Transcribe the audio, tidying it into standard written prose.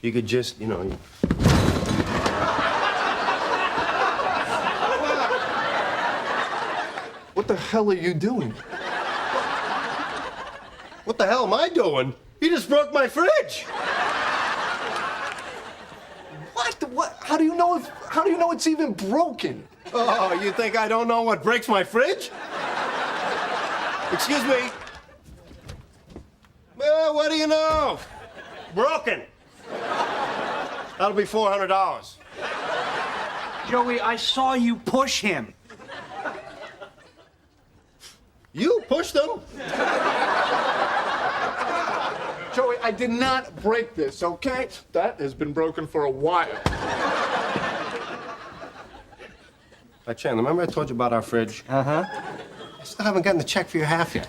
You could just, you know... What the hell are you doing? What the hell am I doing? You just broke my fridge. What? How do you know it's even broken? Oh, you think I don't know what breaks my fridge? Excuse me. Well, what do you know? Broken. That'll be $400. Joey, I saw you push him. You pushed him. Joey, I did not break this, okay? That has been broken for a while. Chandler, remember I told you about our fridge? Uh-huh. I still haven't gotten the check for your half yet.